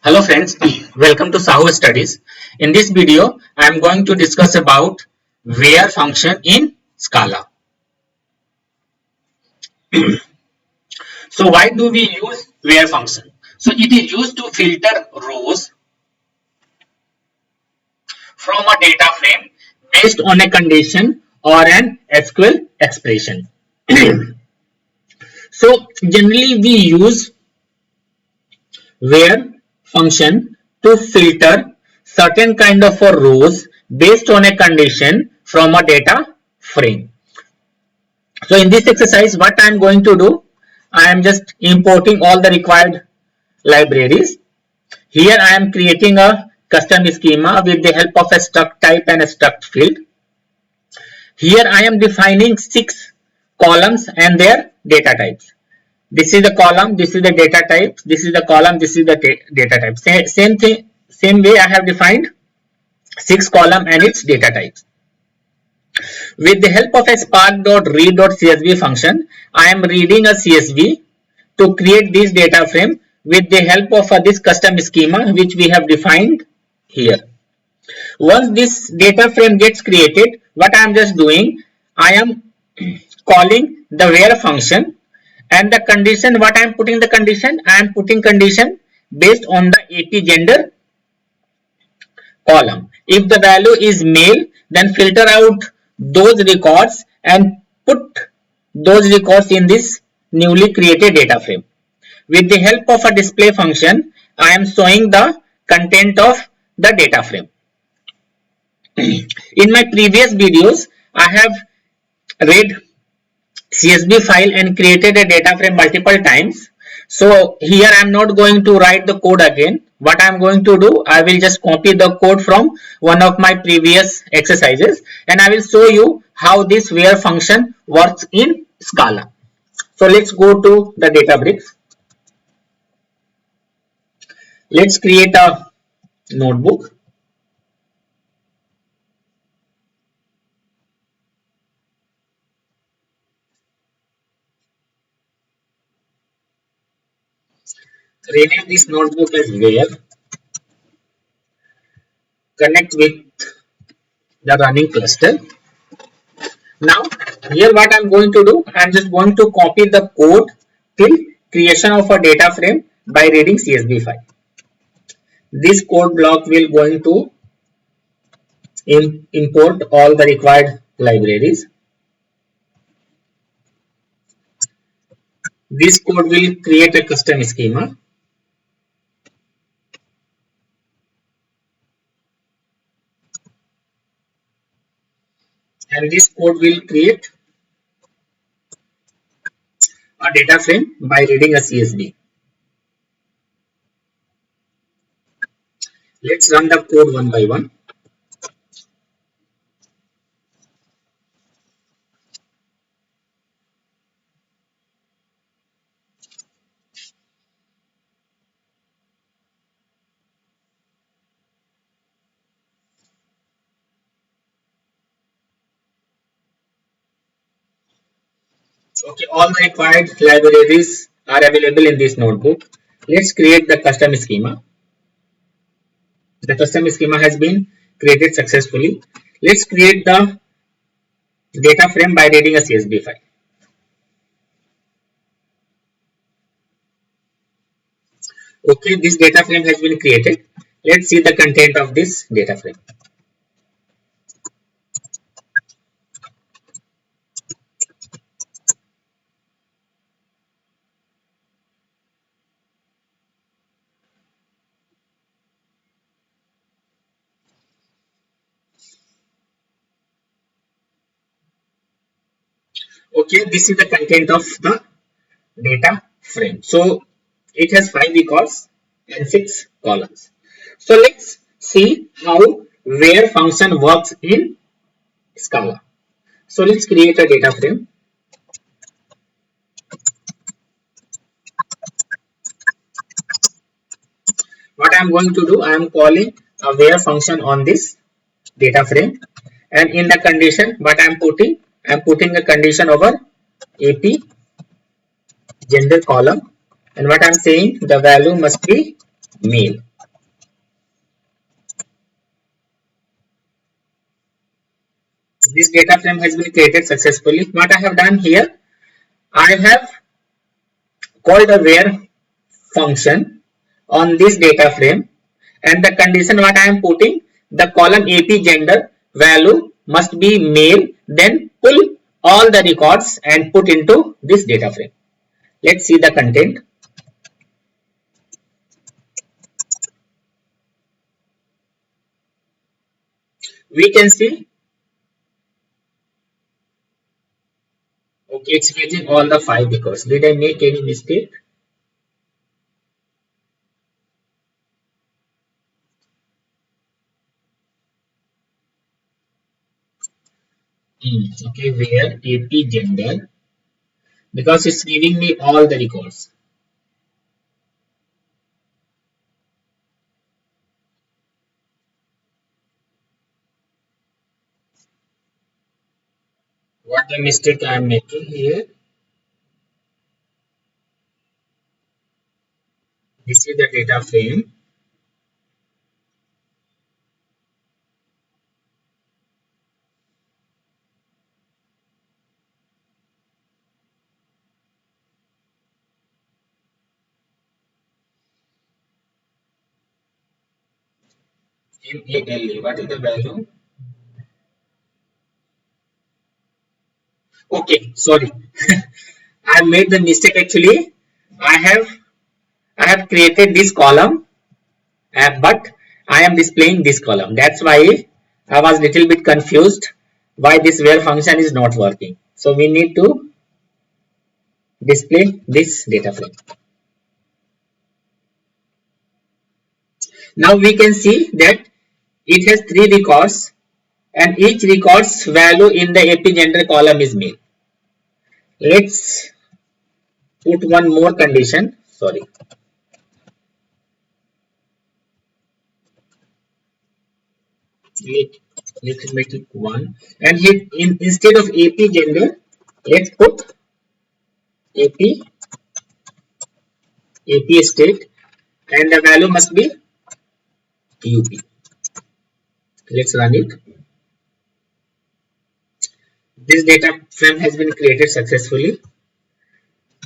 Hello friends, welcome to SahuStudies. In this video, I am going to discuss about where function in Scala. So why do we use where function? So it is used to filter rows from a data frame based on a condition or an SQL expression. So generally we use where function to filter certain kind of rows based on a condition from a data frame. So in this exercise, what I am going to do, I am just importing all the required libraries. Here I am creating a custom schema with the help of a struct type and a struct field. Here I am defining 6 columns and their data types. This is the column, this is the data type, this is the column, this is the data type. Same way I have defined 6 column and its data types. With the help of a spark.read.csv function, I am reading a CSV to create this data frame with the help of this custom schema which we have defined here. Once this data frame gets created, what I am just doing, I am calling the where function, and the condition, what I am putting the condition, I am putting condition based on the AP gender column. If the value is male, then filter out those records and put those records in this newly created data frame. With the help of a display function, I am showing the content of the data frame. In my previous videos, I have read CSV file and created a data frame multiple times. So here I am not going to write the code again. What I am going to do, I will just copy the code from one of my previous exercises and I will show you how this where function works in Scala. So let's go to the Databricks. Let's create a notebook. Rename this notebook as where. Connect with the running cluster. Now here what I am going to do, I am just going to copy the code till creation of a data frame by reading CSV file. This code block will going to import all the required libraries. This code will create a custom schema. And this code will create a data frame by reading a CSV. Let's run the code one by one. Okay, all the required libraries are available in this notebook. Let's create the custom schema. The custom schema has been created successfully. Let's create the data frame by reading a CSV file. Okay, this data frame has been created. Let's see the content of this data frame. Okay, this is the content of the data frame. So it has 5 records and 6 columns. So let's see how where function works in Scala. So let's create a data frame. What I am going to do, I am calling a where function on this data frame, and in the condition what I am putting a condition over AP gender column, and what I am saying, the value must be male. This data frame has been created successfully. What I have done here, I have called a where function on this data frame, and the condition what I am putting, the column AP gender value must be male, then pull all the records and put into this data frame. Let's see the content. We can see, okay, it's getting all the 5 records. Did I make any mistake? Okay, where AP gender, because it's giving me all the records. What the mistake I am making here? This is the data frame. MALE, what is the value? Okay, sorry. I made the mistake actually. I have I have created this column, but I am displaying this column. That's why I was little bit confused why this where function is not working. So we need to display this data frame. Now we can see that it has 3 records and each record's value in the AP gender column is male. Let's put one more condition. Sorry. Let's make it 1. And here instead of AP gender, let's put AP state, and the value must be UP. Let's run it. This data frame has been created successfully.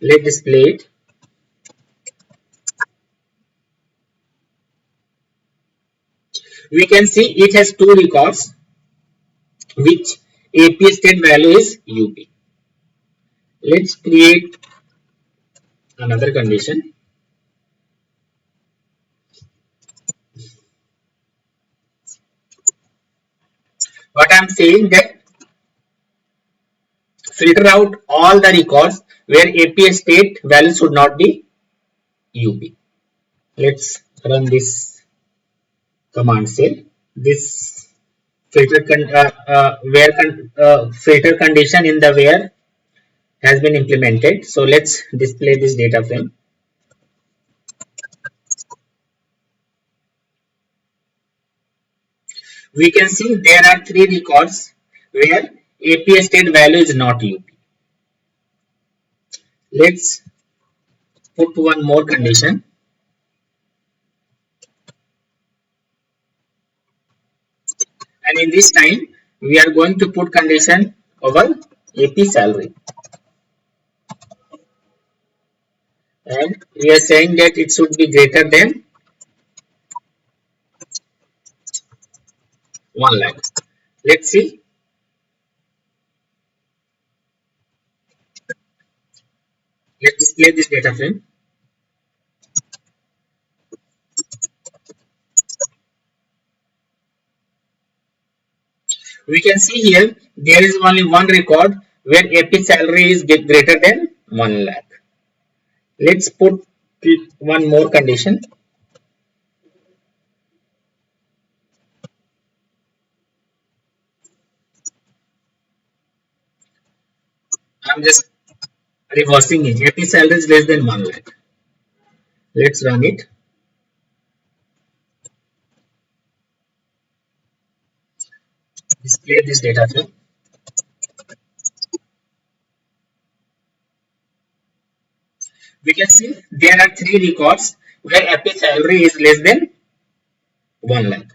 Let's display it. We can see it has 2 records, which AP state value is UP. Let's create another condition. What I'm saying that filter out all the records where AP state value should not be UP. Let's run this command cell. This filter filter condition in the where has been implemented. So let's display this data frame. We can see there are 3 records where AP state value is not UP. Let's put one more condition. And in this time, we are going to put condition over AP salary. And we are saying that it should be greater than 1 lakh. Let's see. Let's display this data frame. We can see here there is only one record where AP salary is greater than 1 lakh. Let's put one more condition. I'm just reversing it. AP salary is less than 1 lakh. Let's run it. Display this data frame. We can see there are 3 records where AP salary is less than 1 lakh.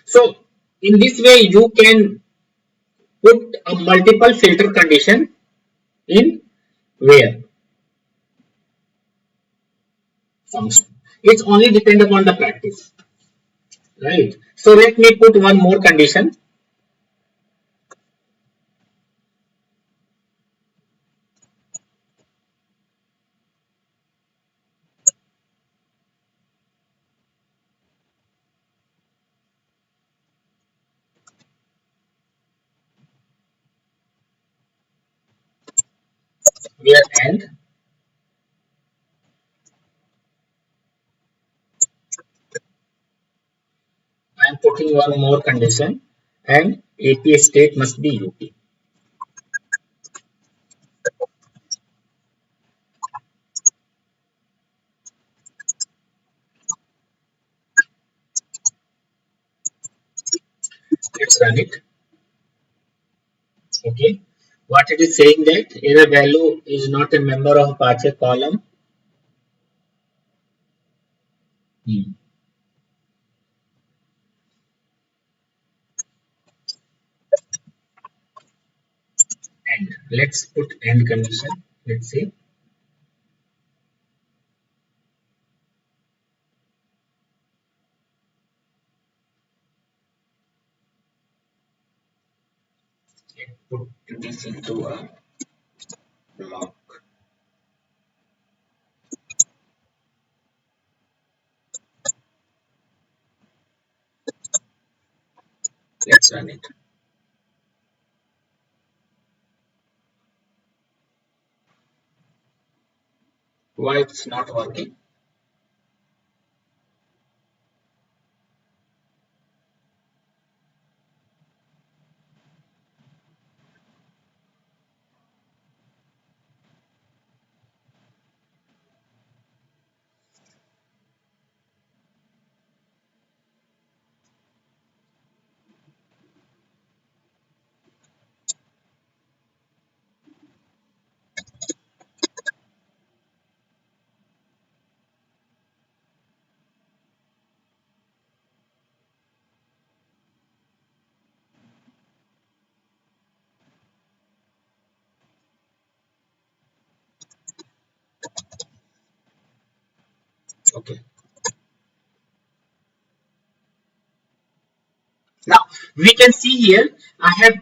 So in this way you can put a multiple filter condition in where function. It's only depend upon the practice, right? So let me put one more condition. Where and I am putting one more condition, and API state must be UP. Let's run it. Okay. What it is saying that error value is not a member of Apache column. And let's put end condition. Let's see. Let's put this into a log. Let's run it. Why it's not working? Okay. Now we can see here I have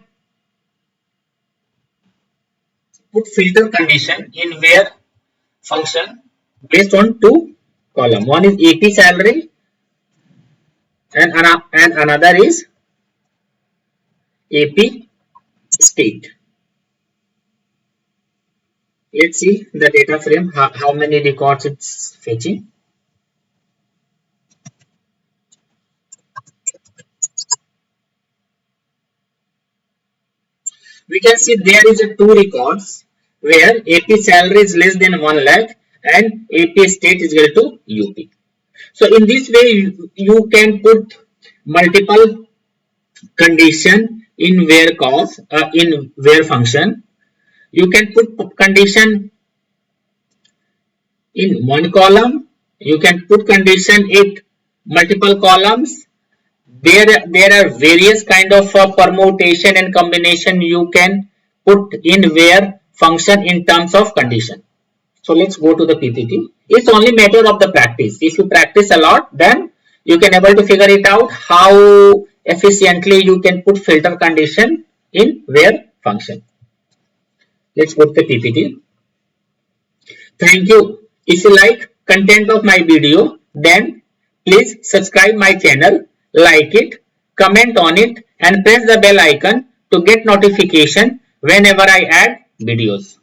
put filter condition in where function based on two column. One is AP salary and another is AP state. Let's see the data frame, how many records it's fetching. We can see there is a two records where AP salary is less than 1 lakh and AP state is equal to UP. So in this way you can put multiple condition in where cause in where function. You can put condition in one column. You can put condition in multiple columns. There are various kind of permutation and combination you can put in where function in terms of condition. So let's go to the PPT. It's only matter of the practice. If you practice a lot, then you can able to figure it out how efficiently you can put filter condition in where function. Let's go to the PPT. Thank you. If you like content of my video, then please subscribe my channel, like it, comment on it and press the bell icon to get notification whenever I add videos.